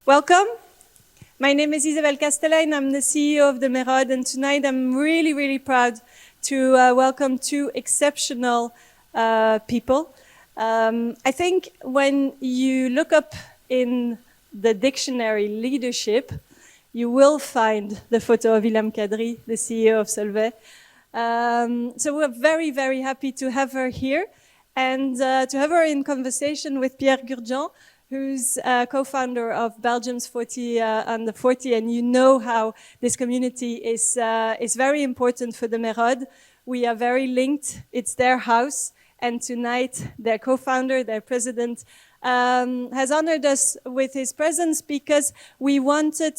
Welcome. My name is Isabelle Castelain. I'm the CEO of the Merode, and tonight I'm really, really proud to welcome two exceptional people. I think when you look up in the dictionary leadership, you will find the photo of Ilham Kadri, the CEO of Solvay. So we're very, very happy to have her here and to have her in conversation with Pierre Gurjean, who's co-founder of Belgium's 40 Under 40, and you know how this community is very important for the Merode. We are very linked. It's their house, and tonight their co-founder, their president, has honored us with his presence because we wanted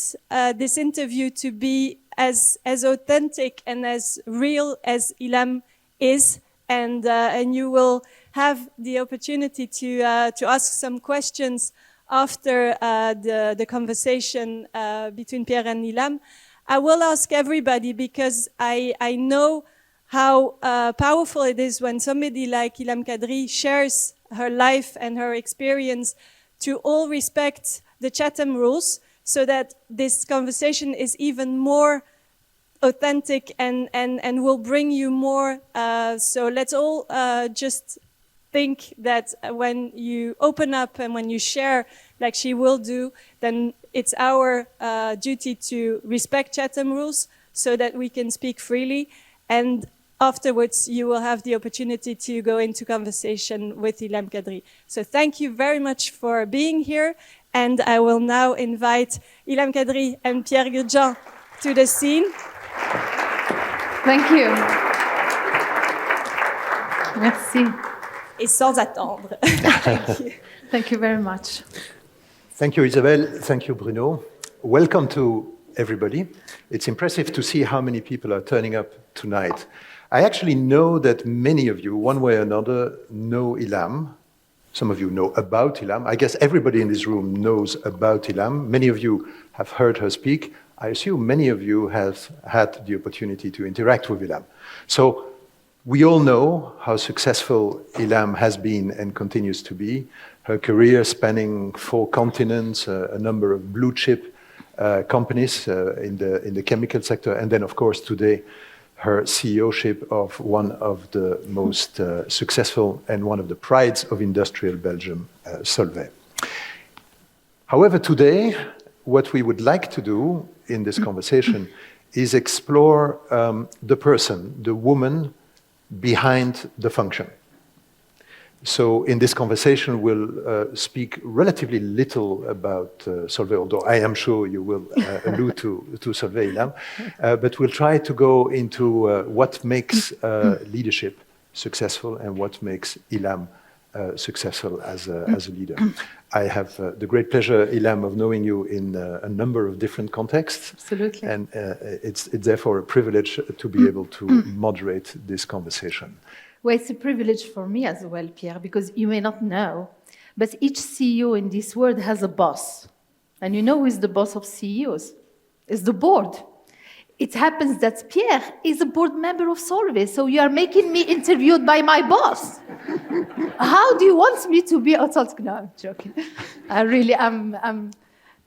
this interview to be as authentic and as real as Ilham is, and you will have the opportunity to ask some questions after the conversation between Pierre and Ilham. I will ask everybody because I know how powerful it is when somebody like Ilham Kadri shares her life and her experience, to all respect the Chatham rules so that this conversation is even more authentic and will bring you more. So let's all just think that when you open up and when you share like she will do, then it's our duty to respect Chatham rules so that we can speak freely. And afterwards, you will have the opportunity to go into conversation with Ilham Kadri. So thank you very much for being here. And I will now invite Ilham Kadri and Pierre Gurjean to the scene. Thank you. Merci. Et sans attendre. Thank you. Thank you very much. Thank you, Isabelle. Thank you, Bruno. Welcome to everybody. It's impressive to see how many people are turning up tonight. I actually know that many of you, one way or another, know Ilham. Some of you know about Ilham. I guess everybody in this room knows about Ilham. Many of you have heard her speak. I assume many of you have had the opportunity to interact with Ilham. So we all know how successful Ilham has been and continues to be. Her career spanning 4 continents, a number of blue chip companies in the chemical sector, and then of course today her CEO-ship of one of the most successful and one of the prides of industrial Belgium, Solvay. However, today, what we would like to do in this conversation is explore the person, the woman behind the function. So in this conversation, we'll speak relatively little about Solvay, although I am sure you will allude to Solvay, Ilham. But we'll try to go into what makes leadership successful and what makes Ilham successful as a leader. I have the great pleasure, Ilham, of knowing you in a number of different contexts. Absolutely. And it's therefore a privilege to be able to moderate this conversation. Well, it's a privilege for me as well, Pierre, because you may not know, but each CEO in this world has a boss. And you know who is the boss of CEOs? It's the board. It happens that Pierre is a board member of Solvay, so you are making me interviewed by my boss. How do you want me to be? No, I'm joking.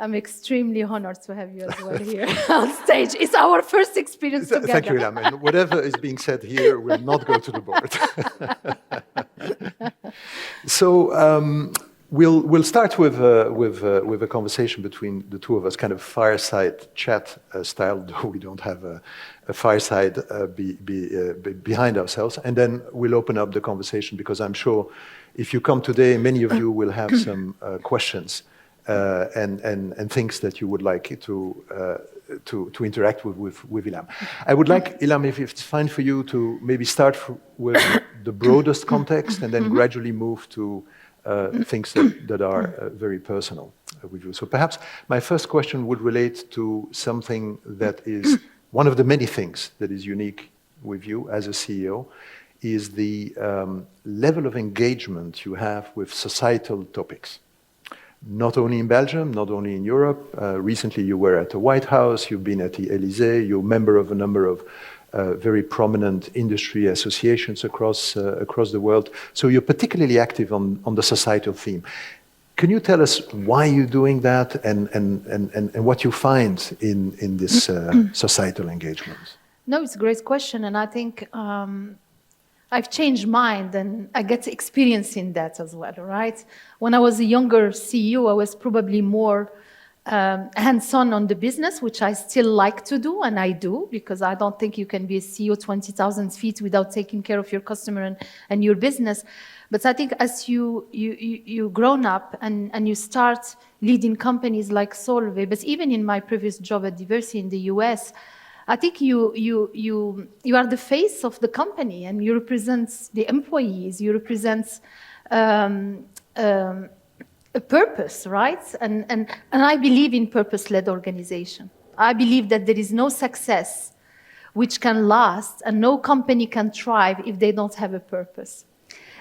I'm extremely honored to have you as well here on stage. It's our first experience together. Thank you, Ilham. And whatever is being said here will not go to the board. So we'll start with a conversation between the two of us, kind of fireside chat style, though we don't have a fireside behind ourselves. And then we'll open up the conversation because I'm sure if you come today, many of you will have some questions. And things that you would like to interact with Ilham. I would like, Ilham, if it's fine for you, to maybe start with the broadest context and then gradually move to things that are very personal with you. So perhaps my first question would relate to something that is one of the many things that is unique with you as a CEO, is the level of engagement you have with societal topics. Not only in Belgium, not only in Europe. Recently you were at the White House, you've been at the Elysee, you're a member of a number of very prominent industry associations across the world. So you're particularly active on the societal theme. Can you tell us why you're doing that and what you find in this societal engagement? No, it's a great question, and I think I've changed mind, and I get experience in that as well, right? When I was a younger CEO, I was probably more hands-on on the business, which I still like to do, and I do, because I don't think you can be a CEO 20,000 feet without taking care of your customer and your business. But I think as you grown up and you start leading companies like Solvay, but even in my previous job at Diversey in the US, I think you are the face of the company, and you represent the employees, you represent a purpose, right? And I believe in purpose-led organization. I believe that there is no success which can last, and no company can thrive if they don't have a purpose.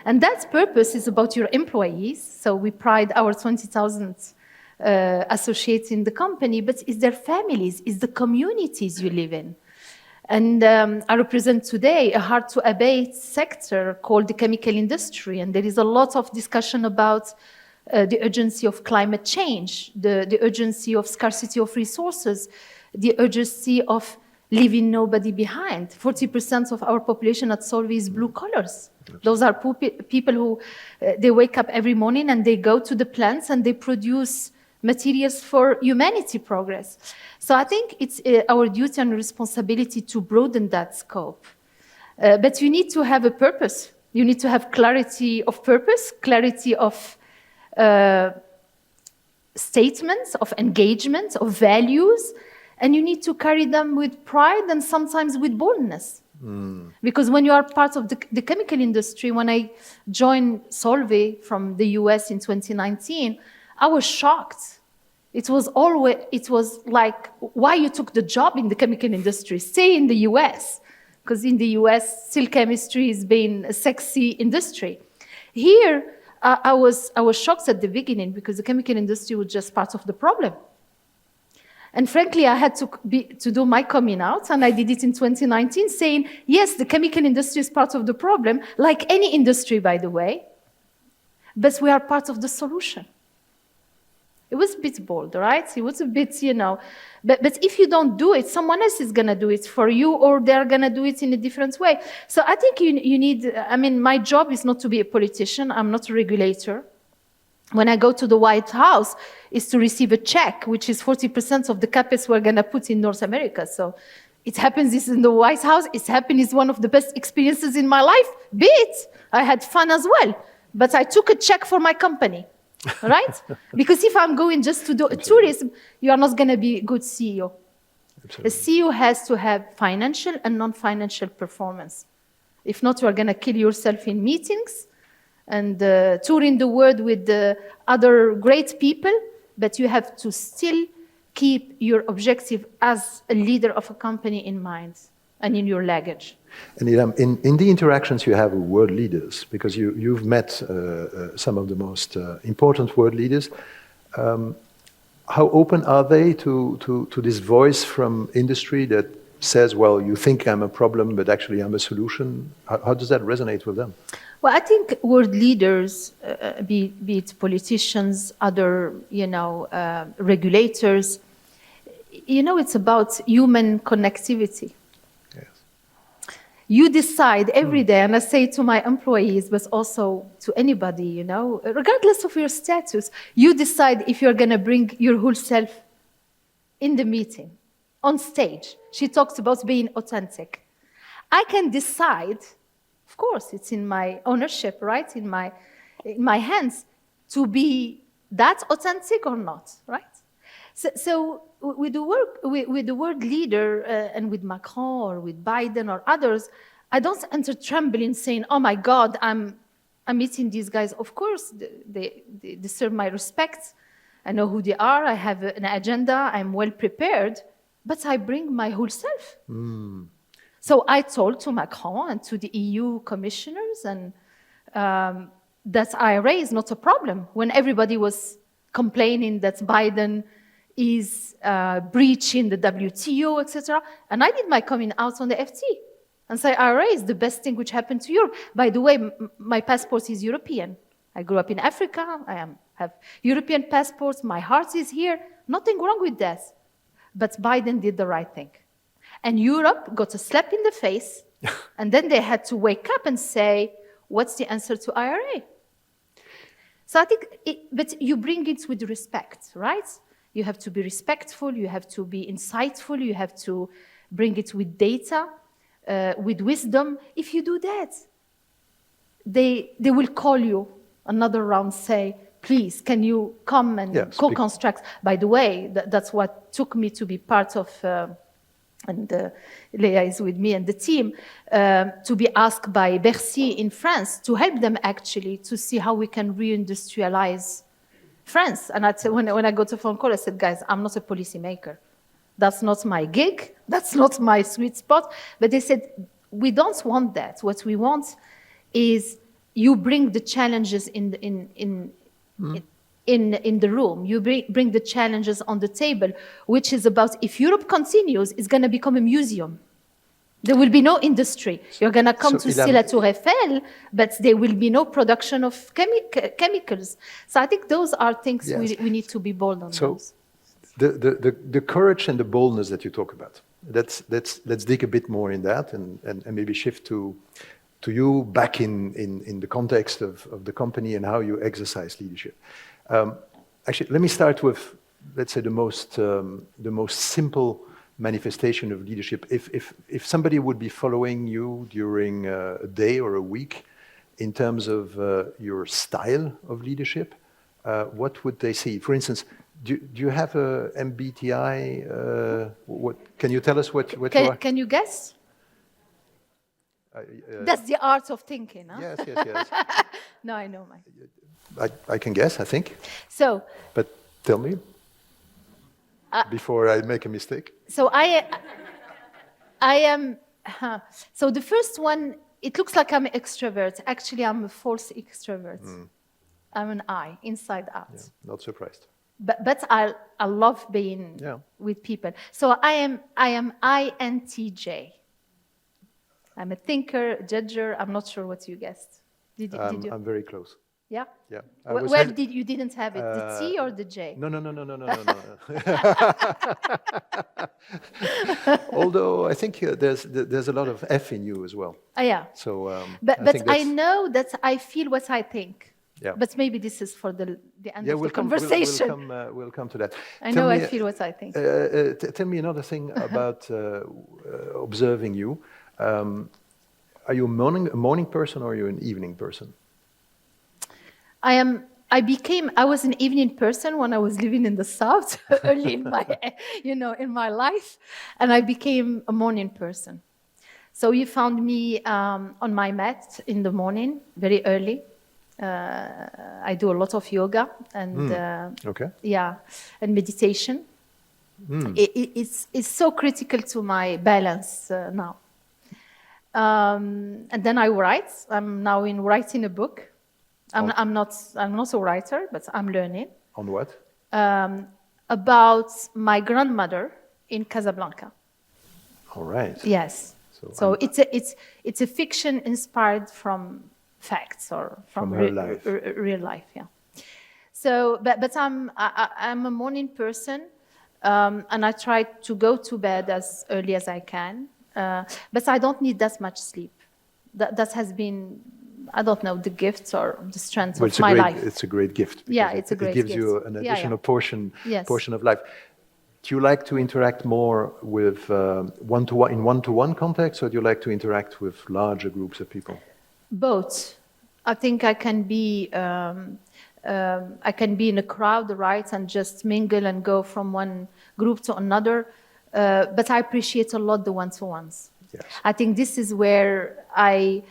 And that purpose is about your employees. So we pride our 20,000 associates in the company, but it's their families, it's the communities you live in. And I represent today a hard-to-abate sector called the chemical industry, and there is a lot of discussion about the urgency of climate change, the urgency of scarcity of resources, the urgency of leaving nobody behind. 40% of our population at Solvay is blue collars. Those are people who they wake up every morning and they go to the plants and they produce materials for humanity progress. So I think it's our duty and responsibility to broaden that scope. But you need to have a purpose. You need to have clarity of purpose, clarity of statements, of engagement, of values, and you need to carry them with pride and sometimes with boldness. Because when you are part of the chemical industry, when I joined Solvay from the US in 2019, I was shocked. It was like, why you took the job in the chemical industry? Stay in the US, because in the US, still chemistry is being a sexy industry. Here, I was shocked at the beginning because the chemical industry was just part of the problem. And frankly, I had to do my coming out, and I did it in 2019, saying, yes, the chemical industry is part of the problem, like any industry, by the way, but we are part of the solution. It was a bit bold, right? It was a bit, but if you don't do it, someone else is going to do it for you, or they're going to do it in a different way. So I think you need, my job is not to be a politician. I'm not a regulator. When I go to the White House, is to receive a check, which is 40% of the CapEx we're going to put in North America. So it happens this in the White House. It's happened. It's one of the best experiences in my life. Be it. I had fun as well. But I took a check for my company, right? Because if I'm going just to do tourism, you are not going to be a good CEO. Absolutely. A CEO has to have financial and non-financial performance. If not, you are going to kill yourself in meetings and touring the world with the other great people, but you have to still keep your objective as a leader of a company in mind and in your luggage. And Ilham, in the interactions you have with world leaders, because you've met some of the most important world leaders, how open are they to this voice from industry that says, well, you think I'm a problem, but actually I'm a solution? How does that resonate with them? Well, I think world leaders, be it politicians, other, regulators, it's about human connectivity. Yes. You decide every day, and I say to my employees, but also to anybody, regardless of your status, you decide if you're going to bring your whole self in the meeting, on stage. She talks about being authentic. I can decide. Of course, it's in my ownership, right? In my hands to be that authentic or not, right? So with the world leader and with Macron or with Biden or others, I don't enter trembling saying, "Oh my God, I'm meeting these guys." Of course, they deserve my respect. I know who they are. I have an agenda. I'm well prepared, but I bring my whole self. So I told to Macron and to the EU commissioners and that IRA is not a problem. When everybody was complaining that Biden is breaching the WTO, etc. And I did my coming out on the FT and say, IRA is the best thing which happened to Europe. By the way, my passport is European. I grew up in Africa. Have European passports. My heart is here. Nothing wrong with that. But Biden did the right thing. And Europe got a slap in the face. And then they had to wake up and say, what's the answer to IRA? So I think, but you bring it with respect, right? You have to be respectful, you have to be insightful, you have to bring it with data, with wisdom. If you do that, they will call you another round, say, please, can you come and co-construct? By the way, that's what took me to be part of, and Leah is with me and the team, to be asked by Bercy in France to help them actually to see how we can reindustrialize France. And when I got a phone call, I said, guys, I'm not a policymaker. That's not my gig. That's not my sweet spot. But they said, we don't want that. What we want is you bring the challenges in the room. You bring the challenges on the table, which is about if Europe continues, it's going to become a museum. There will be no industry. You're going to come to see La Tour Eiffel, but there will be no production of chemicals. So I think those are things we need to be bold on. Those. The courage and the boldness that you talk about, let's dig a bit more in that and maybe shift to you back in the context of the company and how you exercise leadership. Actually, let me start with, let's say, the most simple manifestation of leadership. If somebody would be following you during a day or a week in terms of your style of leadership, what would they see? For instance, do you have a MBTI? What can you tell us what you are? Can you guess? That's the art of thinking, huh? Yes. No, I know mine. I can guess, I think. So. But tell me before I make a mistake. So I am. So the first one, it looks like I'm an extrovert. Actually, I'm a false extrovert. I'm an I, inside out. Yeah, not surprised. But I love being with people. So I am INTJ. I'm a thinker, judger. I'm not sure what you guessed. Did you? I'm very close. Yeah? Yeah. Where you didn't have it? The T or the J? No. Although I think there's a lot of F in you as well. Yeah. So, but I know that I feel what I think. Yeah. But maybe this is for the end of the conversation. We'll come to that. I feel what I think. Tell me another thing about observing you. Are you a morning person or are you an evening person? I was an evening person when I was living in the South early in my life, and I became a morning person. So you found me on my mat in the morning, very early. I do a lot of yoga and and meditation. It's so critical to my balance now. And then I write. I'm now writing a book. I'm not a writer, but I'm learning. On what? About my grandmother in Casablanca. All right. Yes. So it's a fiction inspired from facts or from her life. Real life. Yeah. So, but I'm a morning person, and I try to go to bed as early as I can. But I don't need that much sleep. That has been, I don't know, the gifts or the strength of my life. It's a great gift. Yeah, it's a great gift. It gives you an additional portion of life. Do you like to interact more with one-to-one context, or do you like to interact with larger groups of people? Both. I think I can be in a crowd, right, and just mingle and go from one group to another. But I appreciate a lot the one-to-ones. Yes. I think this is where I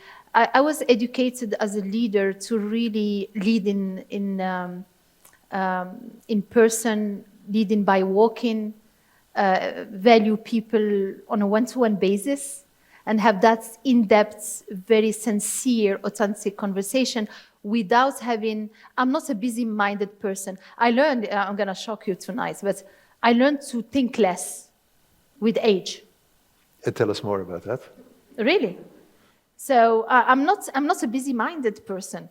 was educated as a leader to really lead in person, leading by walking, value people on a one-to-one basis, and have that in-depth, very sincere, authentic conversation without having. I'm not a busy-minded person. I learned. I'm going to shock you tonight, but I learned to think less with age. Tell us more about that. Really? So I'm not a busy-minded person.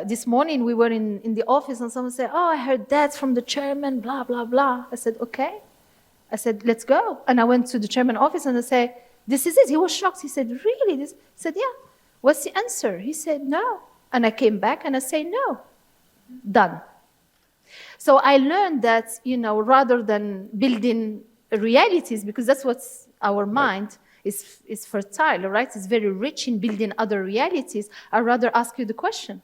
This morning we were in the office and someone said, "Oh, I heard that from the chairman, blah, blah, blah." I said, "Okay." I said, "Let's go." And I went to the chairman office and I said, "This is it." He was shocked. He said, "Really?" I said, "Yeah." "What's the answer?" He said, "No." And I came back and I said, "No." Done. So I learned that, rather than building realities, because that's what's our mind is fertile, right? It's very rich in building other realities. I'd rather ask you the question.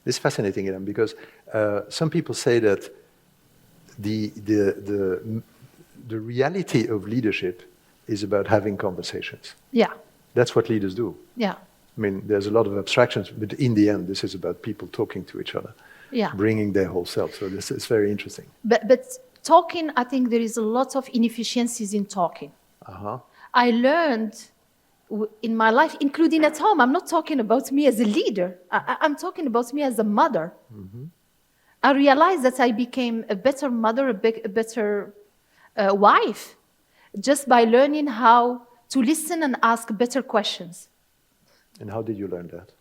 This is fascinating, Ilham, because some people say that the reality of leadership is about having conversations. Yeah. That's what leaders do. Yeah. I mean, there's a lot of abstractions, but in the end, this is about people talking to each other, bringing their whole self. So this is very interesting. But talking, I think there is a lot of inefficiencies in talking. Uh-huh. I learned in my life, including at home, I'm not talking about me as a leader. I'm talking about me as a mother. Mm-hmm. I realized that I became a better mother, a better wife, just by learning how to listen and ask better questions. And how did you learn that?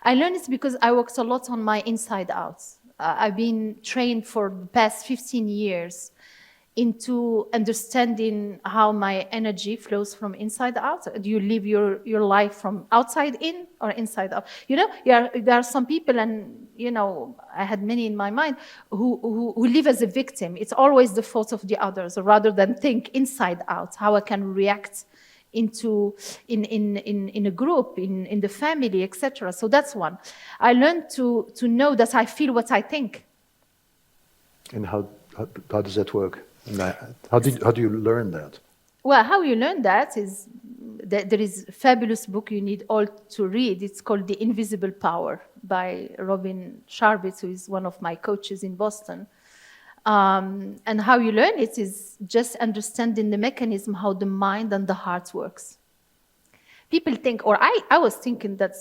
I learned it because I worked a lot on my inside out. I've been trained for the past 15 years into understanding how my energy flows from inside out. Do you live your life from outside in or inside out? There are some people, and I had many in my mind, who live as a victim. It's always the fault of the others, rather than think inside out, how I can react in a group, in the family, etc. So that's one. I learned to know that I feel what I think. And how does that work? And how do you learn that? Well, how you learn that is there is a fabulous book you need all to read. It's called The Invisible Power by Robin Sharp, who is one of my coaches in Boston. And how you learn it is just understanding the mechanism, how the mind and the heart works. People think, or I was thinking that,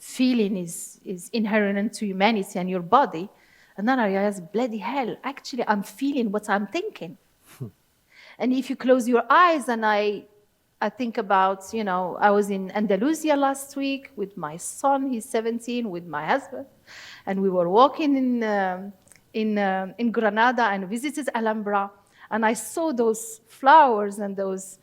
feeling is inherent to humanity and your body. And then I realized, bloody hell, actually I'm feeling what I'm thinking. And if you close your eyes, and I think about, I was in Andalusia last week with my son, he's 17, with my husband. And we were walking in Granada and visited Alhambra, and I saw those flowers and those,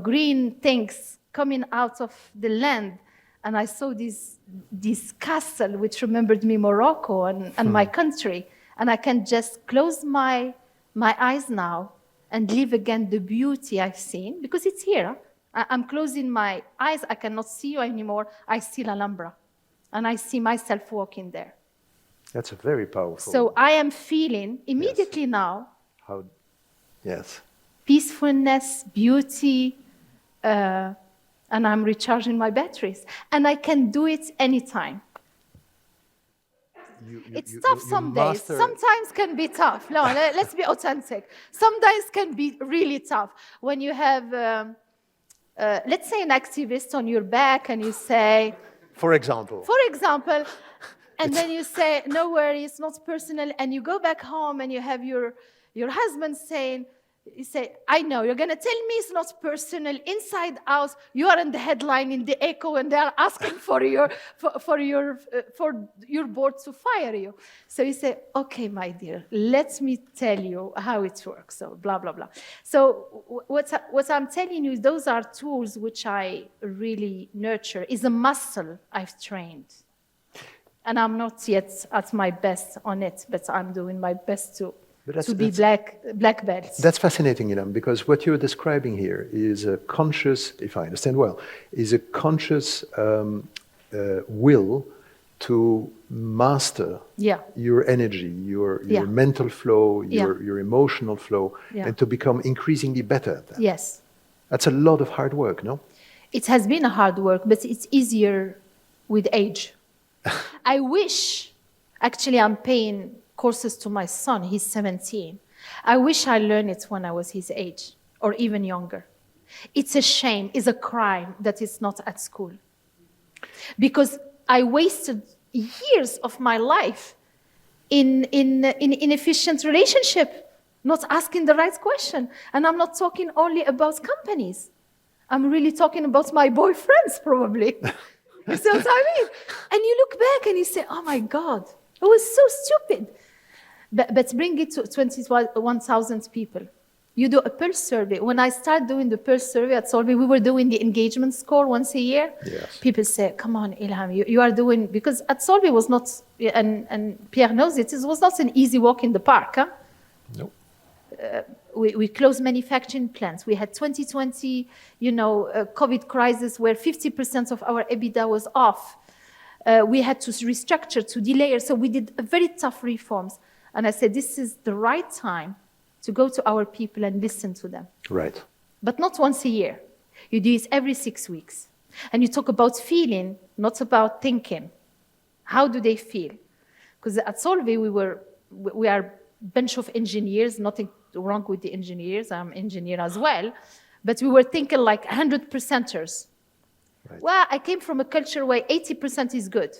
green things coming out of the land, and I saw this castle which remembered me Morocco and my country, and I can just close my eyes now and live again the beauty I've seen, because it's here. I'm closing my eyes, I cannot see you anymore, I see Alhambra, and I see myself walking there. That's a very powerful. So I am feeling immediately now. How? Yes. Peacefulness, beauty, and I'm recharging my batteries. And I can do it anytime. It's tough some days. Sometimes can be tough. No, let's be authentic. Some days can be really tough. When you have, let's say, an activist on your back and you say... For example. And then you say, no worries, not personal. And you go back home and you have your husband saying, you say, I know, you're going to tell me it's not personal. Inside out, you are in the headline, in the Echo, and they're asking for your board to fire you. So you say, okay, my dear, let me tell you how it works. So blah, blah, blah. So what I'm telling you, those are tools which I really nurture. Is a muscle I've trained. And I'm not yet at my best on it, but I'm doing my best to be black belt. That's fascinating, Ilham, because what you're describing here is a conscious, if I understand well, is a conscious will to master your energy, your mental flow, your emotional flow, and to become increasingly better at that. Yes. That's a lot of hard work, no? It has been a hard work, but it's easier with age. I wish, actually I'm paying courses to my son, he's 17. I wish I learned it when I was his age, or even younger. It's a shame, it's a crime that it's not at school. Because I wasted years of my life in inefficient relationship, not asking the right question. And I'm not talking only about companies. I'm really talking about my boyfriends, probably. You see what I mean? And you look back and you say, oh my God, it was so stupid. But bring it to 21,000 people. You do a pulse survey. When I started doing the pulse survey at Solvay, we were doing the engagement score once a year. Yes. People say, come on, Ilham, you are doing, because at Solvay was not, and Pierre knows it was not an easy walk in the park. Huh? No. We closed manufacturing plants. We had 2020, COVID crisis where 50% of our EBITDA was off. We had to restructure, to delay. So we did very tough reforms. And I said, this is the right time to go to our people and listen to them. Right. But not once a year. You do it every 6 weeks. And you talk about feeling, not about thinking. How do they feel? Because at Solvay, we are a bunch of engineers, nothing wrong with the engineers, I'm an engineer as well, but we were thinking like 100%ers. Right. Well, I came from a culture where 80% is good.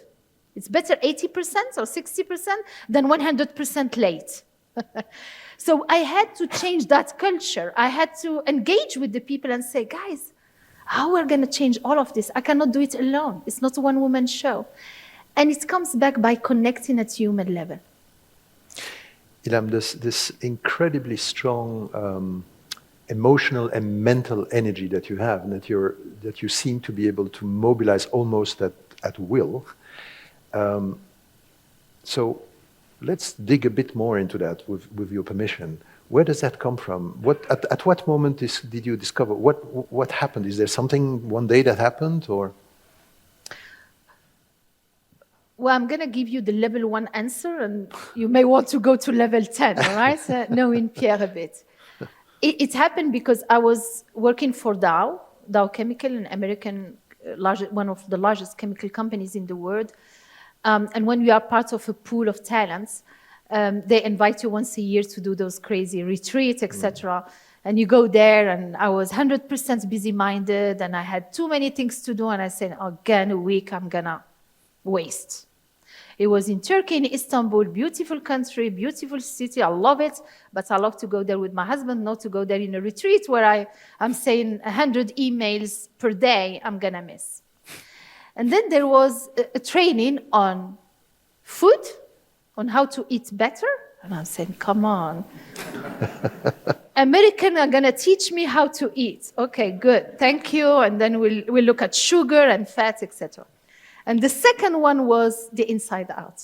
It's better 80% or 60% than 100% late. So I had to change that culture. I had to engage with the people and say, guys, how are we going to change all of this? I cannot do it alone. It's not a one-woman show. And it comes back by connecting at human level. Ilham, this incredibly strong emotional and mental energy that you have, and that you seem to be able to mobilize almost at will. So let's dig a bit more into that with your permission. Where does that come from? At what moment did you discover? What happened? Is there something one day that happened, or? Well, I'm going to give you the level 1 answer, and you may want to go to level 10, all right? Knowing Pierre a bit. It happened because I was working for Dow Chemical, an American, one of the largest chemical companies in the world. And when you are part of a pool of talents, they invite you once a year to do those crazy retreats, etc. And you go there, and I was 100% busy-minded, and I had too many things to do, and I said, again, a week I'm going to waste. It was in Turkey, in Istanbul, beautiful country, beautiful city. I love it, but I love to go there with my husband, not to go there in a retreat where I'm saying 100 emails per day I'm going to miss. And then there was a training on food, on how to eat better. And I'm saying, come on. Americans are going to teach me how to eat. Okay, good. Thank you. And then we'll look at sugar and fat, etc. And the second one was the inside out.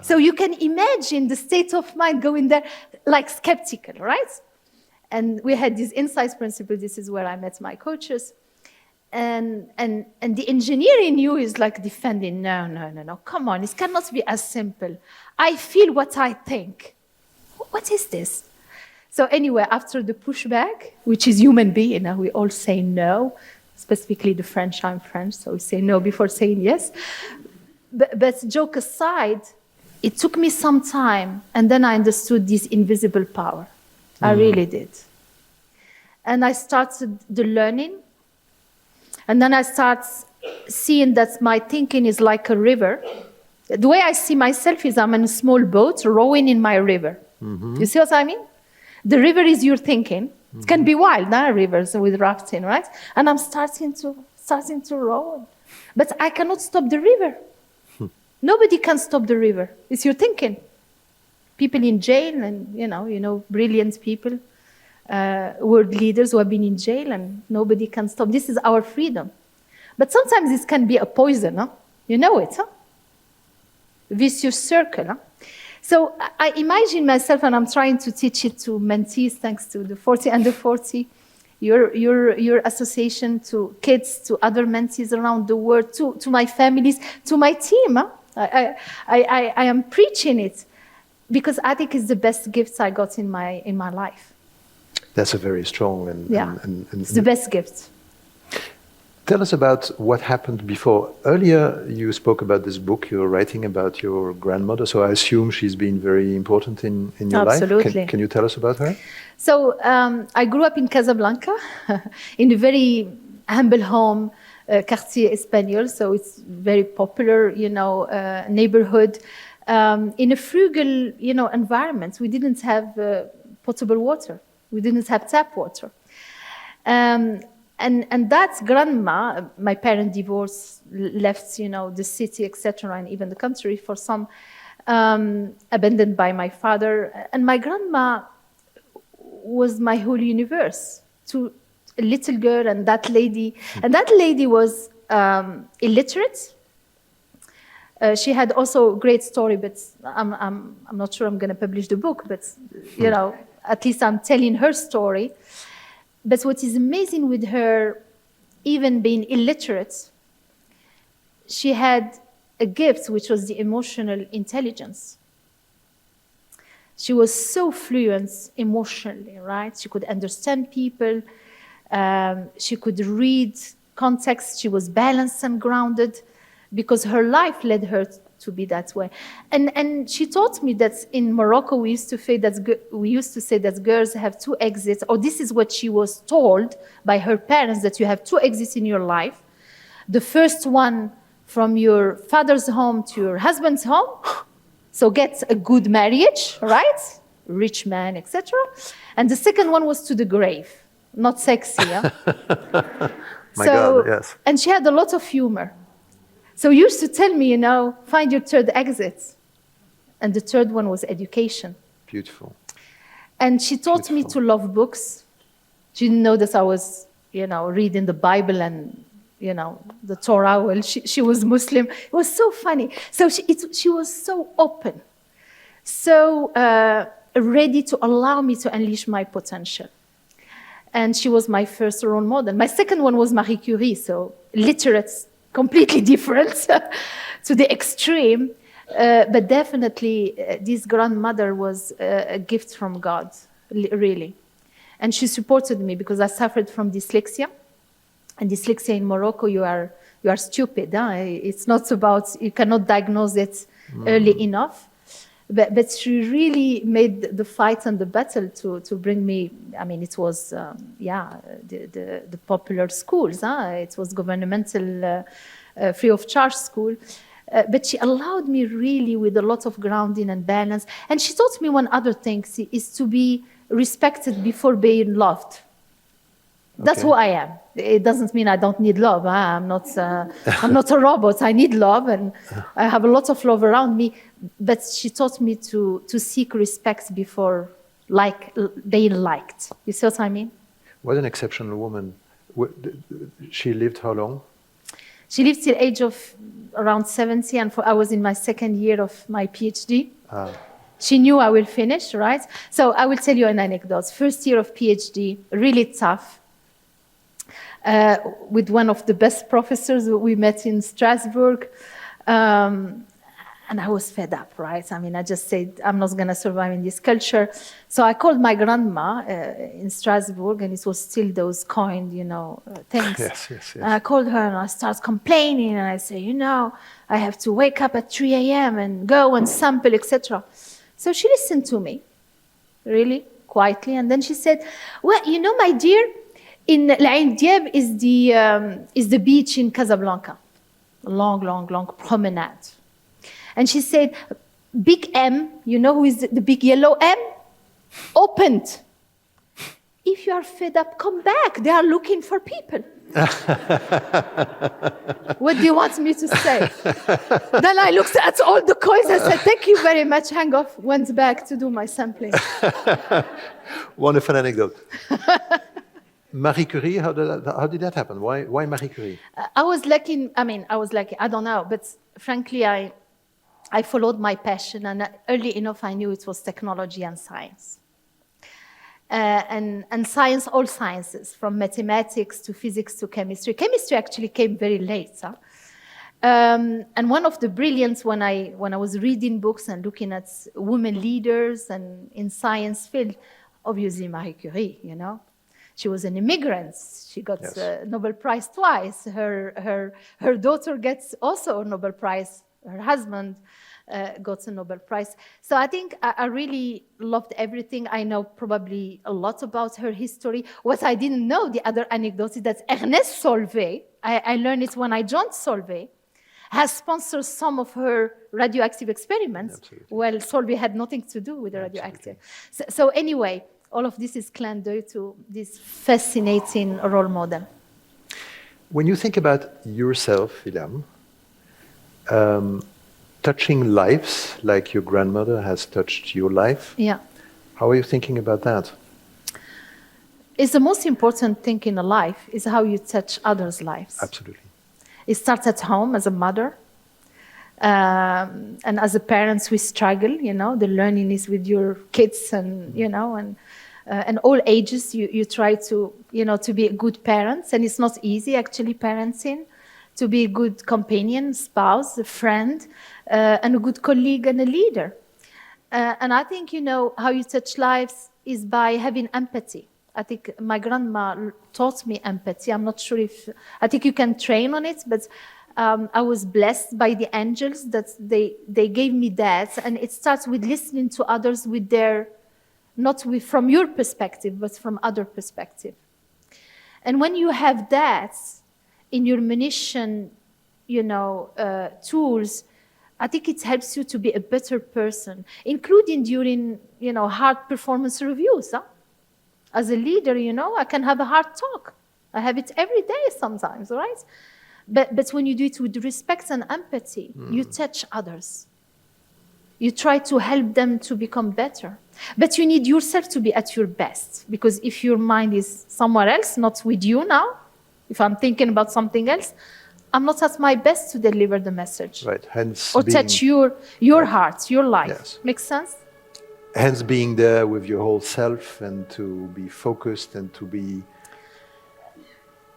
So you can imagine the state of mind going there like skeptical, right? And we had this insights principle. This is where I met my coaches. And the engineer in you is like defending, no, come on, it cannot be as simple. I feel what I think. What is this? So anyway, after the pushback, which is human being, we all say no, specifically the French, I'm French, so we say no before saying yes. But joke aside, it took me some time, and then I understood this invisible power. I really did. And I started the learning, and then I start seeing that my thinking is like a river. The way I see myself is I'm in a small boat rowing in my river. You see what I mean? The river is your thinking. It can be wild, rivers with rafting, right? And I'm starting to row. But I cannot stop the river. Nobody can stop the river. It's your thinking. People in jail and, brilliant people, world leaders who have been in jail, and nobody can stop. This is our freedom. But sometimes this can be a poison, huh? You know it, huh? Vicious circle, huh? So I imagine myself, and I'm trying to teach it to mentees, thanks to the 40 under 40, your association, to kids, to other mentees around the world, to my families, to my team. Huh? I am preaching it because I think it's the best gift I got in my life. That's a very strong and it's the best gift. Tell us about what happened before. Earlier, you spoke about this book you're writing about your grandmother, so I assume she's been very important in your life. Absolutely. Can you tell us about her? So I grew up in Casablanca, in a very humble home, quartier espagnol, so it's very popular, neighborhood, in a frugal, environment. We didn't have potable water. We didn't have tap water. And that grandma, my parents divorced, left, the city, etc., and even the country for some, abandoned by my father. And my grandma was my whole universe to a little girl and that lady. And that lady was illiterate. She had also a great story, but I'm not sure I'm going to publish the book, but, at least I'm telling her story. But what is amazing with her, even being illiterate, she had a gift, which was the emotional intelligence. She was so fluent emotionally, right? She could understand people. She could read context. She was balanced and grounded because her life led her to be that way. And she taught me that in Morocco, we used to say that girls have two exits, or this is what she was told by her parents, that you have two exits in your life. The first one from your father's home to your husband's home. So get a good marriage, right? Rich man, etc. And the second one was to the grave. Not sexy, huh? My God, yes. And she had a lot of humor. So you used to tell me, find your third exit. And the third one was education. Beautiful. And she taught me to love books. She didn't know that I was, reading the Bible and, the Torah. Well, she was Muslim. It was so funny. So she was so open, so ready to allow me to unleash my potential. And she was my first role model. My second one was Marie Curie, so literate, completely different to the extreme. But definitely, this grandmother was a gift from God, really. And she supported me because I suffered from dyslexia. And dyslexia in Morocco, you are stupid. Huh? It's not about, you cannot diagnose it early enough. But she really made the fight and the battle to bring me, it was, the popular schools. Huh? It was governmental, free of charge school. But she allowed me really with a lot of grounding and balance. And she taught me one other thing, is to be respected before being loved. That's who I am. It doesn't mean I don't need love. Huh? I'm not a robot. I need love, and I have a lot of love around me. But she taught me to seek respect before being liked. You see what I mean? What an exceptional woman. She lived how long? She lived till age of around 70, and I was in my second year of my PhD. She knew I will finish, right? So I will tell you an anecdote. First year of PhD, really tough. With one of the best professors we met in Strasbourg. And I was fed up, right? I just said, I'm not going to survive in this culture. So I called my grandma in Strasbourg, and it was still those coined, things. Yes. And I called her, and I started complaining, and I say, I have to wake up at 3 a.m. and go and sample, etc. So she listened to me, really quietly, and then she said, well, my dear, in L'Ain Diab is the beach in Casablanca, a long promenade. And she said, big M, who is the big yellow M? Opened. If you are fed up, come back. They are looking for people. What do you want me to say? Then I looked at all the coins and said, thank you very much, hang off, went back to do my sampling. Wonderful anecdote. Marie Curie, how did that happen? Why Marie Curie? I was lucky, I don't know, but frankly, I followed my passion, and early enough I knew it was technology and science. And science, all sciences, from mathematics to physics to chemistry. Chemistry actually came very late. Huh? And one of the brilliance when I was reading books and looking at women leaders and in science field, obviously Marie Curie, She was an immigrant. She got the Nobel Prize twice. Her daughter gets also a Nobel Prize. Her husband got a Nobel Prize. So I think I really loved everything. I know probably a lot about her history. What I didn't know, the other anecdote, is that Ernest Solvay, I learned it when I joined Solvay, has sponsored some of her radioactive experiments. Absolutely. Well, Solvay had nothing to do with the radioactive. So anyway, all of this is clin d'oeil to this fascinating role model. When you think about yourself, Ilham, touching lives like your grandmother has touched your life, Yeah. how are you thinking about that? It's the most important thing in a life is how you touch others' lives. Absolutely. It starts at home as a mother. And as a parents, we struggle, the learning is with your kids and all ages, you try to, to be a good parents. And it's not easy actually parenting, to be a good companion, spouse, a friend, and a good colleague and a leader. And I think, how you touch lives is by having empathy. I think my grandma taught me empathy. I'm not sure I think you can train on it, but I was blessed by the angels that they gave me that. And it starts with listening to others with from your perspective, but from other perspective. And when you have that in your munition, tools, I think it helps you to be a better person, including during, hard performance reviews. As a leader, I can have a hard talk. I have it every day sometimes, right? But when you do it with respect and empathy, you touch others. You try to help them to become better. But you need yourself to be at your best, because if your mind is somewhere else, not with you now, if I'm thinking about something else, I'm not at my best to deliver the message. Right. Hence or touch your heart, your life. Yes. Makes sense? Hence being there with your whole self and to be focused and to be...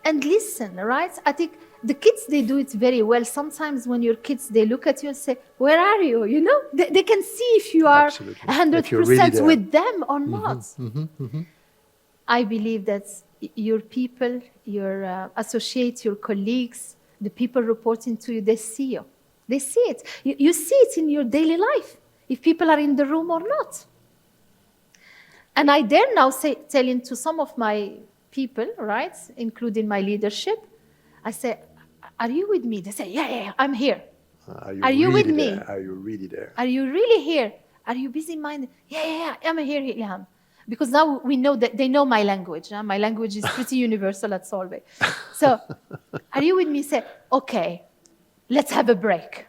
And listen, right? I think the kids, they do it very well. Sometimes when your kids, they look at you and say, where are you? They can see if you are Absolutely. 100% If you're really with them or not. I believe that your people, your associates, your colleagues, the people reporting to you, they see you. They see it. You see it in your daily life, if people are in the room or not. And I dare now telling to some of my people, right, including my leadership, I say, are you with me? They say, yeah, I'm here. Are you with me? Are you really there? Are you really here? Are you busy-minded? Yeah, I'm here, Ilham. Because now we know that they know my language. My language is pretty universal at Solvay. So, are you with me? Say, okay, let's have a break.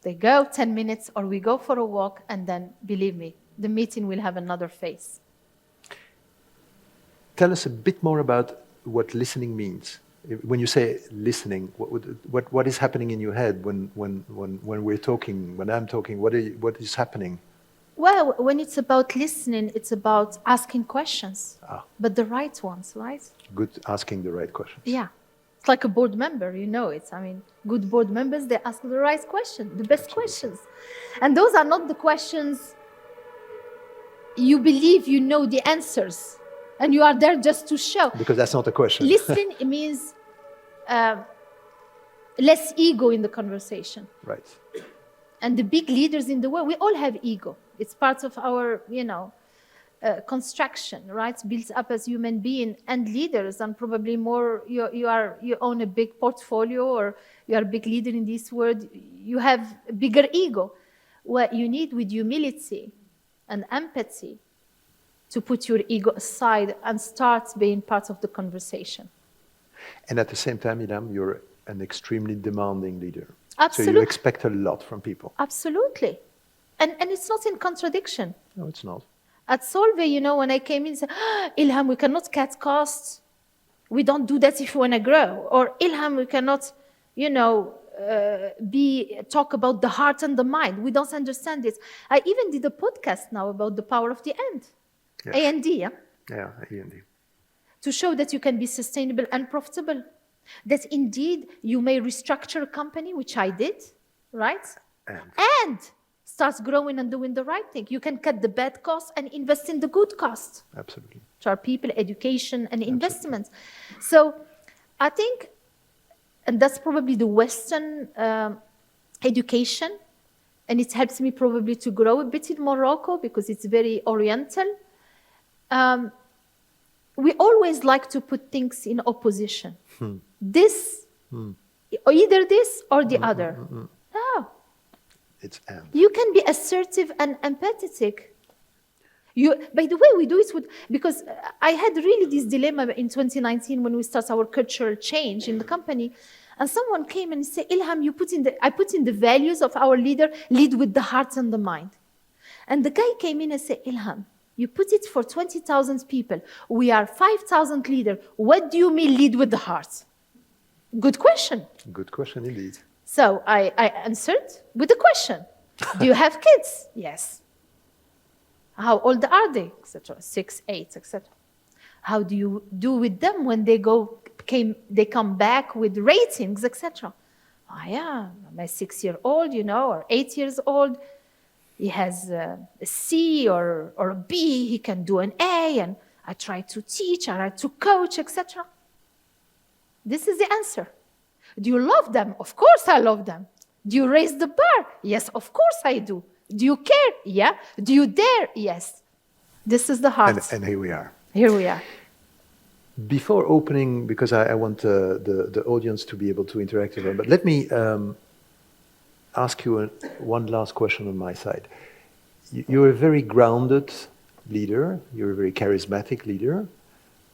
They go 10 minutes or we go for a walk, and then, believe me, the meeting will have another face. Tell us a bit more about what listening means. When you say listening, what is happening in your head when we're talking, when I'm talking, what is happening? Well, when it's about listening, it's about asking questions, but the right ones, right? Good, asking the right questions. Yeah. It's like a board member, it. I mean, good board members, they ask the right question, the best questions. And those are not the questions you believe you know the answers, and you are there just to show. Because that's not a question. Listening means less ego in the conversation. Right. And the big leaders in the world, we all have ego. It's part of our, construction, right? Built up as human being and leaders, and probably more. You own a big portfolio, or you are a big leader in this world. You have a bigger ego. What you need with humility and empathy to put your ego aside and start being part of the conversation. And at the same time, Ilham, you're an extremely demanding leader. Absolutely. So you expect a lot from people. Absolutely. And it's not in contradiction. No, it's not. At Solvay, when I came in, I said, Ilham, we cannot cut costs. We don't do that if we want to grow. Or Ilham, we cannot, talk about the heart and the mind. We don't understand this. I even did a podcast now about the power of the end. Yes. A&D, yeah? Yeah, A&D. To show that you can be sustainable and profitable. That indeed you may restructure a company, which I did, right? And start growing and doing the right thing. You can cut the bad costs and invest in the good costs. Absolutely. To our people, education and investments. So I think, and that's probably the Western education, and it helps me probably to grow a bit in Morocco because it's very Oriental. We always like to put things in opposition. This, either this or the other. No. It's and. You can be assertive and empathetic. By the way, we do it because I had really this dilemma in 2019 when we started our cultural change in the company. And someone came and said, Ilham, I put in the values of our leader, lead with the heart and the mind. And the guy came in and said, Ilham, you put it for 20,000 people. We are 5,000 leaders. What do you mean lead with the heart? Good question. Good question indeed. So I answered with a question. Do you have kids? Yes. How old are they? Etc. 6, 8, etc. How do you do with them when they come back with ratings, etc.? Oh yeah, my 6-year-old, or 8 years old, he has a C or a B, he can do an A, and I try to teach, I try to coach, etc. This is the answer. Do you love them? Of course I love them. Do you raise the bar? Yes, of course I do. Do you care? Yeah. Do you dare? Yes. This is the heart. And here we are. Here we are. Before opening, because I want the audience to be able to interact with them, but let me ask you one last question on my side. You're a very grounded leader. You're a very charismatic leader.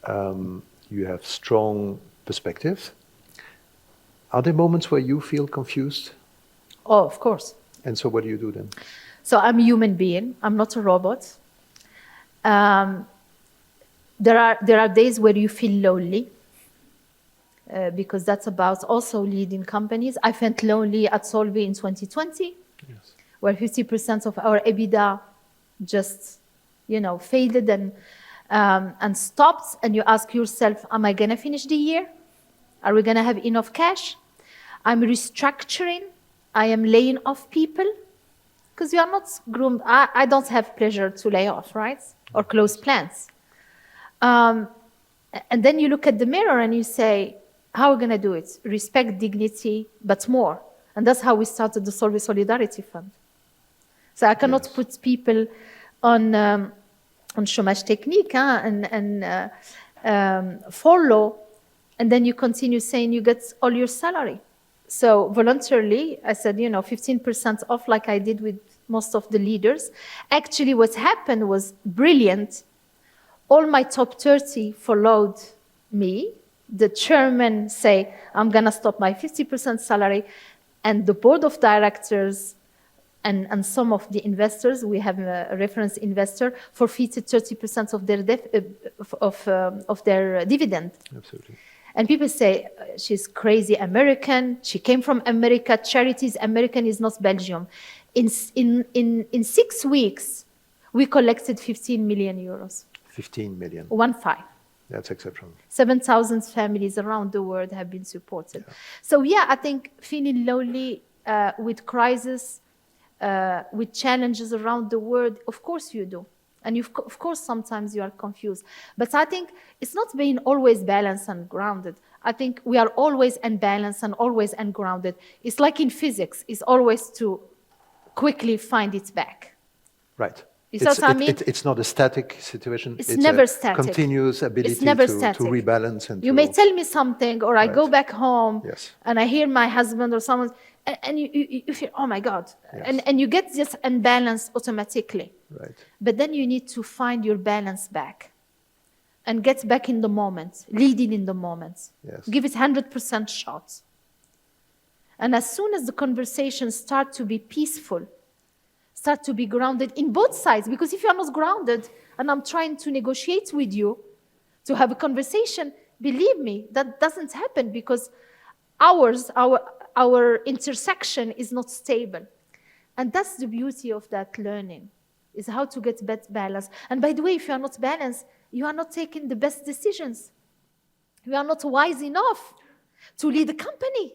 You have strong perspectives. Are there moments where you feel confused? Oh, of course. And so what do you do then? So I'm a human being. I'm not a robot. There are days where you feel lonely because that's about also leading companies. I felt lonely at Solvay in 2020, yes, where 50% of our EBITDA just, faded and stopped. And you ask yourself, am I going to finish the year? Are we going to have enough cash? I'm restructuring. I am laying off people because we are not groomed. I don't have pleasure to lay off, right? Or close plants. And then you look at the mirror and you say, how are we going to do it? Respect, dignity, but more. And that's how we started the Solvay Solidarity Fund. So I cannot put people on chômage technique and follow, and then you continue saying you get all your salary. So voluntarily, I said, 15% off like I did with most of the leaders. Actually, what happened was brilliant. All my top 30 followed me. The chairman say, I'm going to stop my 50% salary. And the board of directors and some of the investors, we have a reference investor, forfeited 30% of their dividend. Absolutely. And people say, she's crazy American. She came from America. Charities American is not Belgium. In 6 weeks, we collected 15 million euros. 15 million. 1-5. That's exceptional. 7,000 families around the world have been supported. Yeah. So I think feeling lonely with crisis, with challenges around the world, of course you do. And of course, sometimes you are confused. But I think it's not being always balanced and grounded. I think we are always unbalanced and always ungrounded. It's like in physics. It's always to quickly find its back. Right. It's what I mean? It's not a static situation. It's never static. Continuous ability it's never to rebalance. And you may tell me something, or I go back home, yes, and I hear my husband or someone, and you feel, oh my God. Yes. And you get just unbalanced automatically. Right. But then you need to find your balance back and get back in the moment, leading in the moment. Yes. Give it 100% shot. And as soon as the conversations start to be peaceful, start to be grounded in both sides, because if you're not grounded and I'm trying to negotiate with you to have a conversation, believe me, that doesn't happen because our intersection is not stable. And that's the beauty of that learning, is how to get better balance. And by the way, if you are not balanced, you are not taking the best decisions. You are not wise enough to lead a company.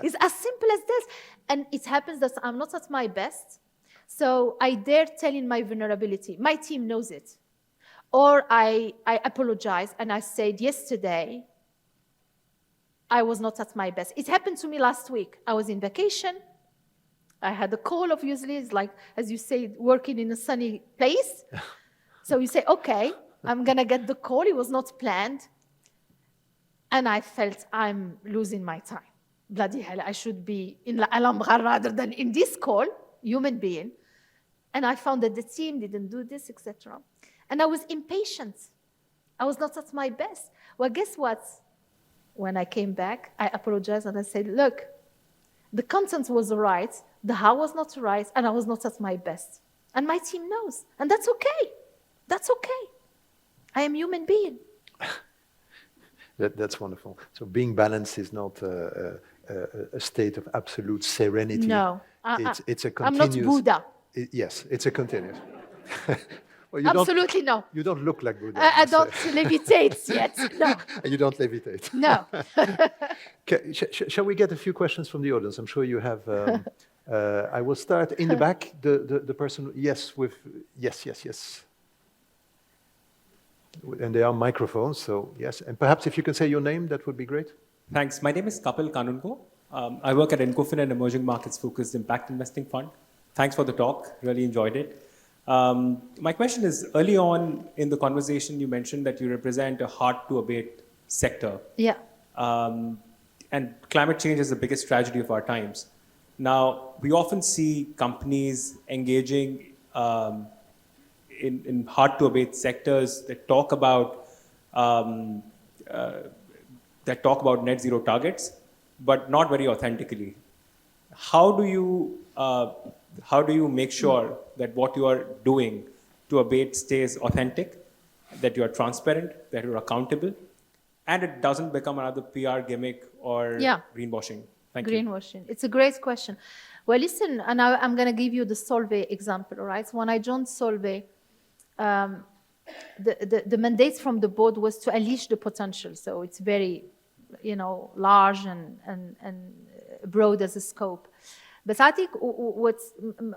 It's as simple as this. And it happens that I'm not at my best. So I dare tell in my vulnerability. My team knows it. Or I apologize and I said yesterday, I was not at my best. It happened to me last week. I was in vacation. I had a call, obviously. It's like, as you say, working in a sunny place. So you say, okay, I'm going to get the call. It was not planned. And I felt I'm losing my time. Bloody hell, I should be in La Alhambra rather than in this call, human being. And I found that the team didn't do this, etc. And I was impatient. I was not at my best. Well, guess what? When I came back, I apologized and I said, look, the content was right, the how was not right, and I was not at my best. And my team knows. And that's okay. That's okay. I am a human being. That's wonderful. So being balanced is not a state of absolute serenity. No. It's a I'm continuous... not Buddha. Yes, it's a continuous. Well, Absolutely no. You don't look like Buddha. I don't levitate yet. No. You don't levitate. No. Shall we get a few questions from the audience? I'm sure you have. I will start in the back. The person, yes, with yes. And there are microphones, so yes. And perhaps if you can say your name, that would be great. Thanks. My name is Kapil Kanungo. I work at Encofin, an emerging markets focused impact investing fund. Thanks for the talk. Really enjoyed it. My question is, early on in the conversation, you mentioned that you represent a hard-to-abate sector. Yeah. And climate change is the biggest tragedy of our times. Now, we often see companies engaging in hard-to-abate sectors that talk about net zero targets, but not very authentically. How do you make sure that what you are doing to abate stays authentic, that you are transparent, that you're accountable, and it doesn't become another PR gimmick or greenwashing? Thank you. Greenwashing. It's a great question. Well, listen, and I'm going to give you the Solvay example, all right? So when I joined Solvay, the mandate from the board was to unleash the potential. So it's very, large and broad as a scope. But I think what's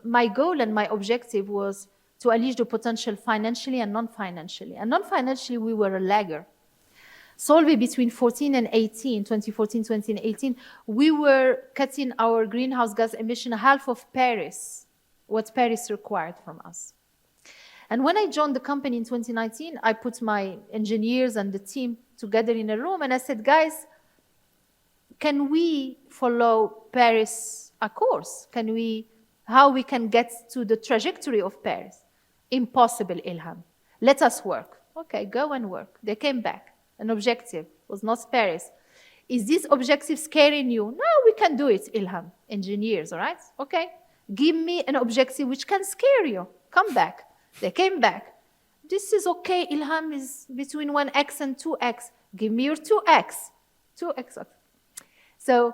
my goal and my objective was to unleash the potential financially and non-financially. And non-financially, we were a lagger. Solvay between 2014, 2018, we were cutting our greenhouse gas emission half of Paris, what Paris required from us. And when I joined the company in 2019, I put my engineers and the team together in a room and I said, guys, can we follow Paris Accords? How we can get to the trajectory of Paris? Impossible, Ilham. Let us work. Okay, go and work. They came back. An objective was not Paris. Is this objective scaring you? No, we can do it, Ilham. Engineers, all right? Okay. Give me an objective which can scare you. Come back. They came back. This is okay, Ilham is between 1x and 2x. Give me your 2x. 2x. So,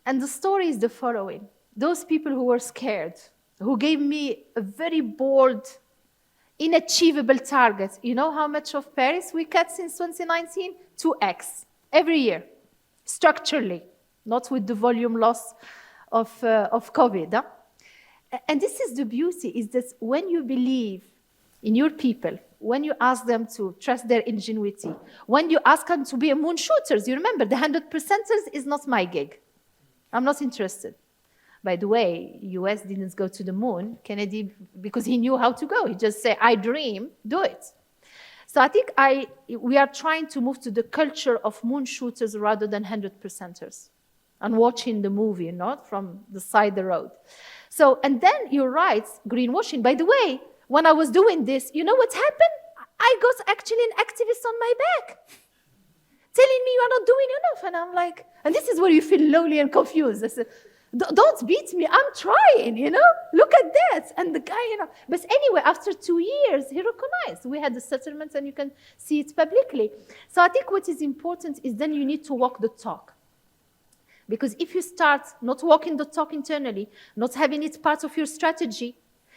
and the story is the following. Those people who were scared, who gave me a very bold, inachievable target. You know how much of Paris we cut since 2019? 2x every year, structurally, not with the volume loss of COVID. Huh? And this is the beauty, is that when you believe in your people, when you ask them to trust their ingenuity, when you ask them to be moon shooters, you remember the 100%ers is not my gig. I'm not interested. By the way, US didn't go to the moon. Kennedy, because he knew how to go. He just said, I dream, do it. So I think we are trying to move to the culture of moon shooters rather than 100%ers and watching the movie, not from the side of the road. So, and then you're right, greenwashing. By the way, when I was doing this, you know what happened? I got actually an activist on my back telling me you are not doing enough. And I'm like, and this is where you feel lonely and confused. I said, don't beat me, I'm trying, look at that. And the guy, but anyway, after 2 years, he recognized we had the settlement and you can see it publicly. So I think what is important is then you need to walk the talk. Because if you start not walking the talk internally, not having it part of your strategy,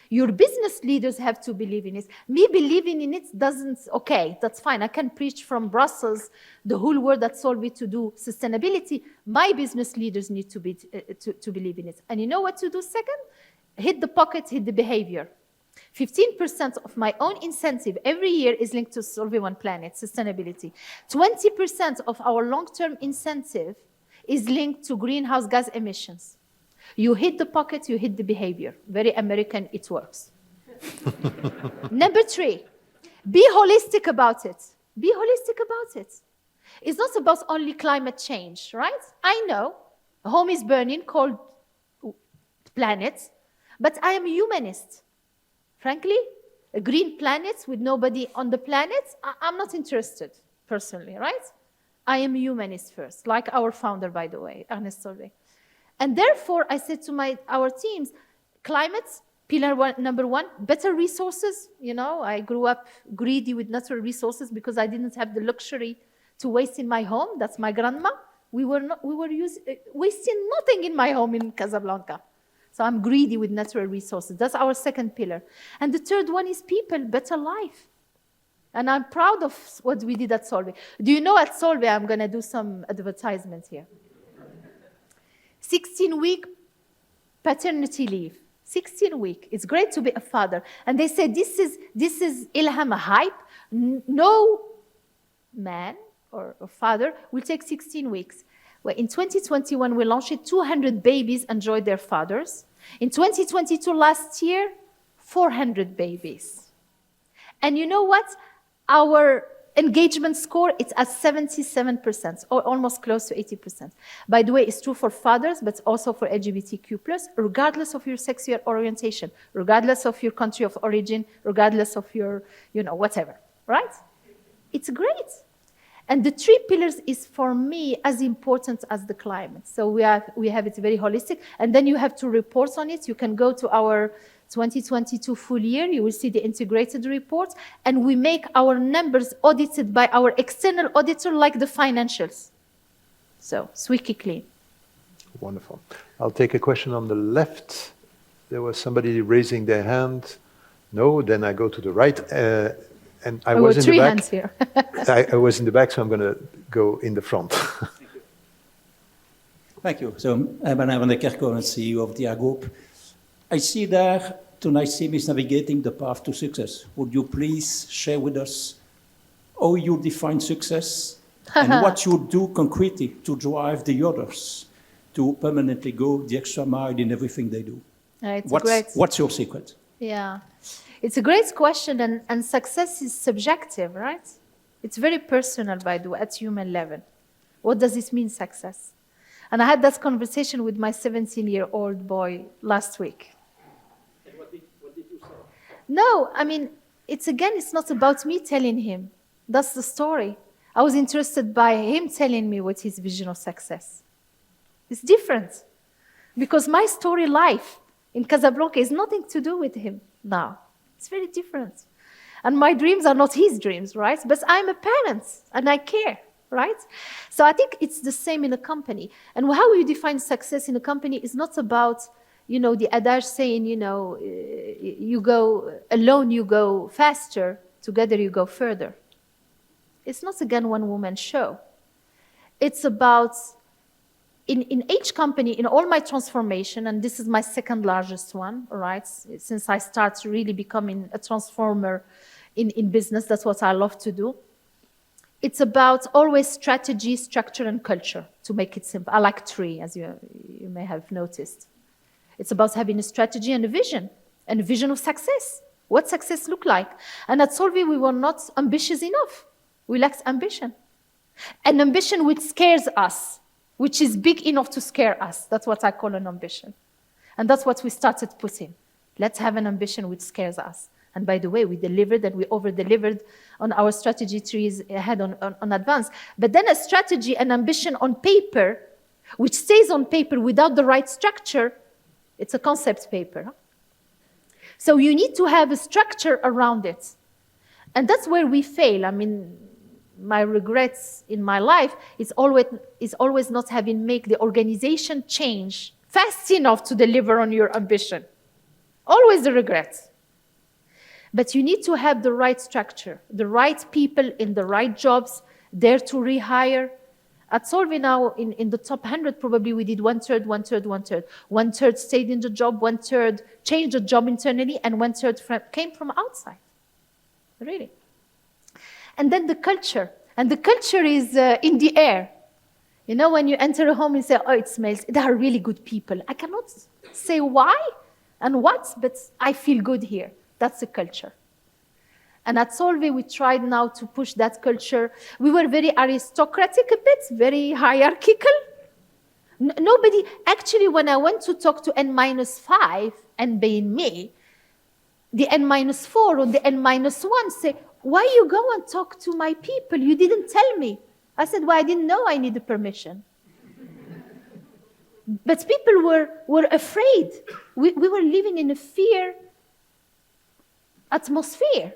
your business leaders have to believe in it. Me believing in it doesn't, okay, that's fine. I can preach from Brussels, the whole world that's Solvay to do sustainability. My business leaders need to believe in it. And you know what to do second? Hit the pocket, hit the behavior. 15% of my own incentive every year is linked to Solvay One Planet, sustainability. 20% of our long-term incentive is linked to greenhouse gas emissions. You hit the pocket, you hit the behavior. Very American, it works. Number 3, be holistic about it. Be holistic about it. It's not about only climate change, right? I know, home is burning, cold planet, but I am a humanist. Frankly, a green planet with nobody on the planet, I'm not interested, personally, right? I am a humanist first, like our founder, by the way, Ernest Solvay. And therefore, I said to our teams, climate, number one, better resources. I grew up greedy with natural resources because I didn't have the luxury to waste in my home. That's my grandma. We were wasting nothing in my home in Casablanca. So I'm greedy with natural resources. That's our second pillar. And the third one is people, better life. And I'm proud of what we did at Solvay. Do you know at Solvay, I'm going to do some advertisement here. 16-week paternity leave. 16-week. It's great to be a father. And they said, this is Ilham a hype. No man or father will take 16 weeks. Well, in 2021, we launched it. 200 babies enjoyed their fathers. In 2022, last year, 400 babies. And you know what? Our engagement score, it's at 77%, or almost close to 80%. By the way, it's true for fathers, but also for LGBTQ+, regardless of your sexual orientation, regardless of your country of origin, regardless of your, whatever, right? It's great. And the three pillars is, for me, as important as the climate. So we have it very holistic. And then you have to report on it. You can go to our 2022 full year. You will see the integrated report. And we make our numbers audited by our external auditor like the financials. So squeaky clean. Wonderful. I'll take a question on the left. There was somebody raising their hand. No, then I go to the right. And I was in the back. Hands here. I was in the back, so I'm going to go in the front. Thank you. So, I'm Van der Kerkhoven, CEO of the Group. I see there tonight's team is navigating the path to success. Would you please share with us how you define success and what you do concretely to drive the others to permanently go the extra mile in everything they do? What's your secret? Yeah. It's a great question, and success is subjective, right? It's very personal, by the way, at human level. What does it mean, success? And I had that conversation with my 17-year-old boy last week. And what did you say? No, I mean, it's not about me telling him. That's the story. I was interested by him telling me what his vision of success. It's different. Because my story life in Casablanca is nothing to do with him now. It's very different. And my dreams are not his dreams, right? But I'm a parent, and I care, right? So I think it's the same in a company. And how you define success in a company is not about, the adage saying, you go alone, you go faster, together you go further. It's not, again, one-woman show. It's about, in each company, in all my transformation, and this is my second largest one, right? Since I started really becoming a transformer in business, that's what I love to do. It's about always strategy, structure, and culture, to make it simple. I like three, as you may have noticed. It's about having a strategy and a vision of success. What success look like? And at Solvay, we were not ambitious enough. We lacked ambition. An ambition which scares us, which is big enough to scare us. That's what I call an ambition. And that's what we started putting. Let's have an ambition which scares us. And by the way, we delivered and we over-delivered on our strategy trees ahead on advance. But then a strategy and ambition on paper, which stays on paper without the right structure, it's a concept paper. So you need to have a structure around it. And that's where we fail. I mean, my regrets in my life is always not having made the organization change fast enough to deliver on your ambition. Always the regret. But you need to have the right structure, the right people in the right jobs, there to rehire. At Solvay now, in the top 100, probably we did one-third, one-third, one-third. One-third stayed in the job, one-third changed the job internally, and one-third came from outside. Really. And then the culture. And the culture is in the air. When you enter a home and say, oh, it smells, they are really good people. I cannot say why and what, but I feel good here. That's the culture. And at Solvay, we tried now to push that culture. We were very aristocratic a bit, very hierarchical. Nobody, actually, when I went to talk to N-5, and being me, the N-4 or the N-1 say, why you go and talk to my people? You didn't tell me. I said, well, I didn't know I needed permission. But people were afraid. We were living in a fear atmosphere.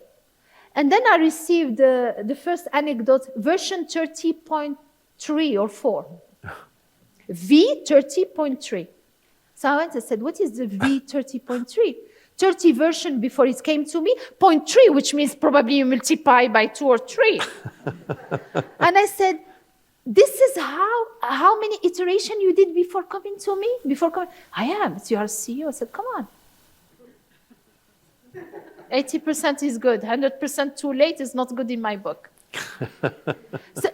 And then I received the first anecdote, version 30.3 or 4. V 30.3. So I went and said, what is the V 30.3? 30 version before it came to me, 0.3, which means probably you multiply by 2 or 3. And I said, this is how many iterations you did before coming to me? I am. So you are CEO. I said, come on. 80% is good. 100% too late is not good in my book.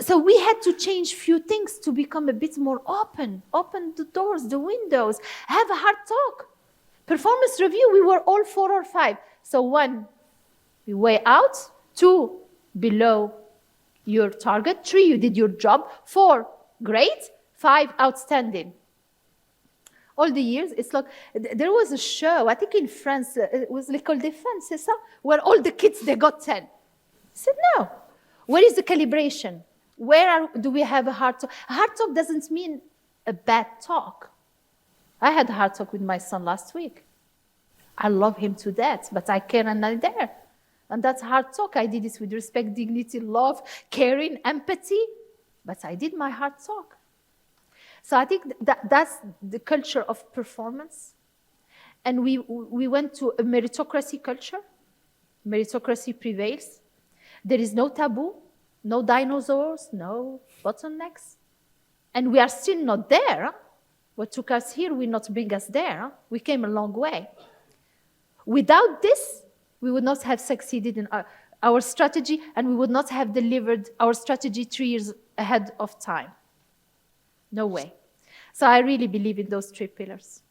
So we had to change few things to become a bit more open the doors, the windows, have a hard talk. Performance review, we were all 4 or 5. So 1, we way out. 2, below your target. 3, you did your job. 4, great. 5, outstanding. All the years, it's like, there was a show, I think in France, it was L'École des Femmes, c'est ça? Where all the kids, they got 10. I said, no. Where is the calibration? Do we have a hard talk? A hard talk doesn't mean a bad talk. I had a hard talk with my son last week. I love him to death, but I cannot not there. And that's hard talk. I did it with respect, dignity, love, caring, empathy, but I did my hard talk. So I think that's the culture of performance. And we went to a meritocracy culture. Meritocracy prevails. There is no taboo, no dinosaurs, no bottlenecks. And we are still not there. Huh? What took us here will not bring us there. Huh? We came a long way. Without this, we would not have succeeded in our strategy, and we would not have delivered our strategy 3 years ahead of time. No way. So I really believe in those 3 pillars.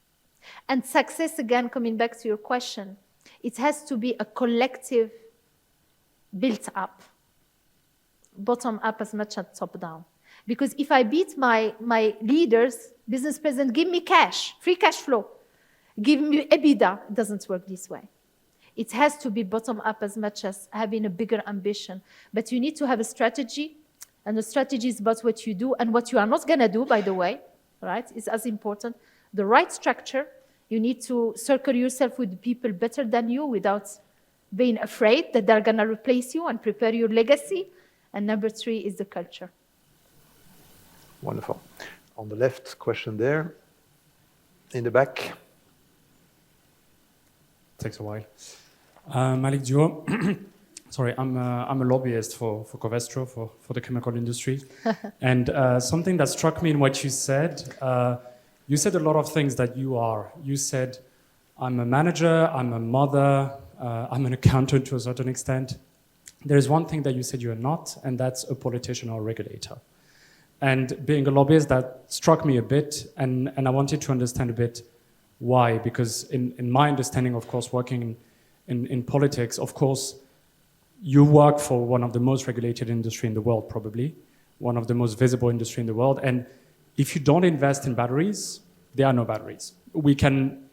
And success, again, coming back to your question, it has to be a collective built up, bottom up as much as top down. Because if I beat my leaders, business president, give me cash, free cash flow, give me EBITDA, it doesn't work this way. It has to be bottom up as much as having a bigger ambition. But you need to have a strategy, and the strategy is about what you do and what you are not going to do, by the way, right? It's as important. The right structure, you need to circle yourself with people better than you without being afraid that they're going to replace you and prepare your legacy. And number 3 is the culture. Wonderful. On the left, question there. In the back. Takes a while. Malik Duo. Sorry, I'm a lobbyist for Covestro, for the chemical industry. And something that struck me in what you said a lot of things that you are. You said, I'm a manager, I'm a mother, I'm an accountant to a certain extent. There is one thing that you said you're not, and that's a politician or a regulator. And being a lobbyist, that struck me a bit, and I wanted to understand a bit why, because in my understanding, of course, working in politics, of course, you work for one of the most regulated industry in the world, probably, one of the most visible industry in the world, and if you don't invest in batteries, there are no batteries. We can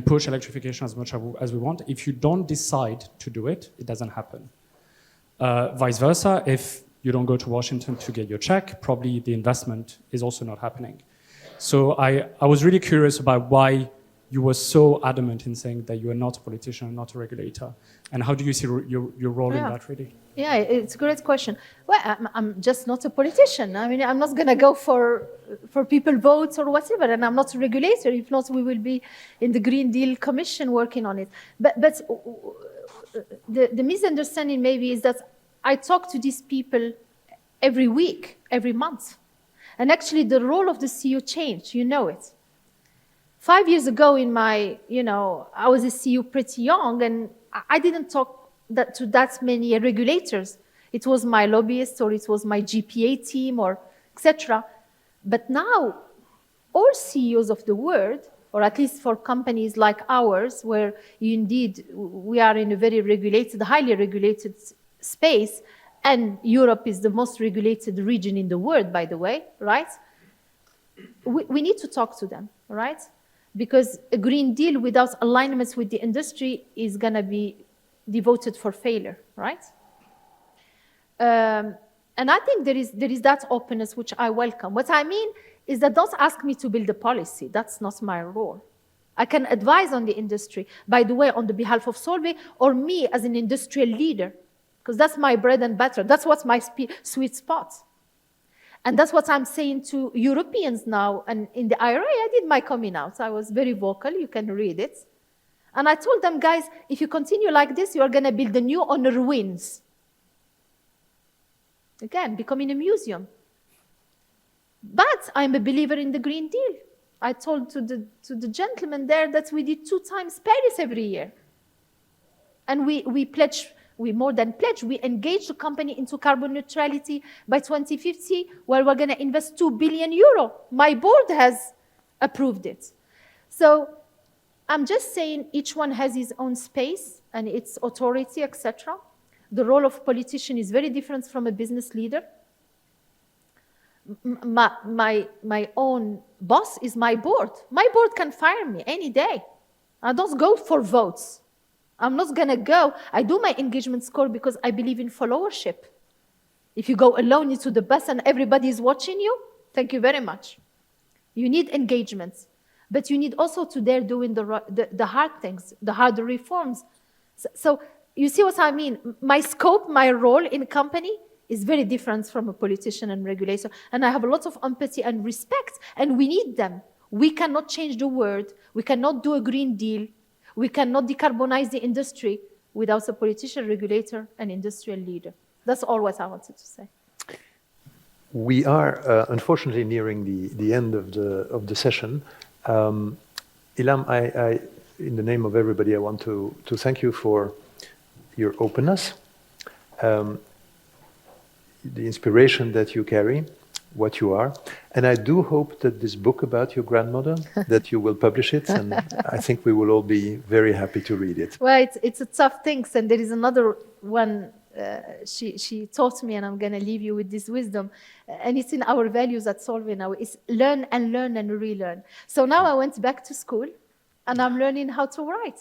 push electrification as much as we want. If you don't decide to do it, it doesn't happen. Vice versa, if you don't go to Washington to get your check, probably the investment is also not happening. So I was really curious about why you were so adamant in saying that you are not a politician, not a regulator. And how do you see your role in that, really? Yeah, it's a great question. Well, I'm just not a politician. I mean, I'm not going to go for people votes or whatever, and I'm not a regulator. If not, we will be in the Green Deal Commission working on it. But the misunderstanding maybe is that I talk to these people every week, every month. And actually, the role of the CEO changed. You know it. 5 years ago I was a CEO pretty young, and I didn't talk to that many regulators. It was my lobbyists, or it was my GPA team, or etc. But now, all CEOs of the world, or at least for companies like ours, where we are in a very regulated, highly regulated space, and Europe is the most regulated region in the world, by the way, right? We need to talk to them, right? because a Green Deal without alignments with the industry is going to be devoted for failure, right? And I think there is that openness which I welcome. What I mean is that don't ask me to build a policy. That's not my role. I can advise on the industry, by the way, on the behalf of Solvay, or me as an industrial leader, because that's my bread and butter. That's what's my sweet spot. And that's what I'm saying to Europeans now. And in the IRA, I did my coming out. I was very vocal. You can read it. And I told them, guys, if you continue like this, you are going to build a new on ruins. Again, becoming a museum. But I'm a believer in the Green Deal. I told to the gentleman there that we did 2 times Paris every year. And we pledged, we more than pledged, we engaged the company into carbon neutrality by 2050, where we're going to invest 2 billion euro. My board has approved it. So I'm just saying each one has his own space and its authority, etc. The role of politician is very different from a business leader. My own boss is my board. My board can fire me any day. I don't go for votes. I'm not going to go. I do my engagement score because I believe in followership. If you go alone into the bus and everybody is watching you, thank you very much. You need engagements. But you need also to dare doing the hard things, the harder reforms. So you see what I mean? My scope, my role in a company is very different from a politician and regulator. And I have a lot of empathy and respect, and we need them. We cannot change the world. We cannot do a Green Deal. We cannot decarbonize the industry without a politician, regulator, and industrial leader. That's all what I wanted to say. We are unfortunately nearing the end of the session. Ilham, I, in the name of everybody, I want to thank you for your openness, the inspiration that you carry, what you are. And I do hope that this book about your grandmother, that you will publish it, and I think we will all be very happy to read it. Well, it's a tough thing, and there is another one she taught me, and I'm going to leave you with this wisdom, and it's in our values at Solvay now, is learn and relearn. So now I went back to school, and I'm learning how to write,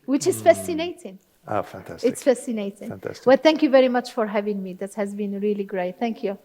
which is fascinating. Ah, fantastic. It's fascinating. Fantastic. Well, thank you very much for having me. That has been really great. Thank you.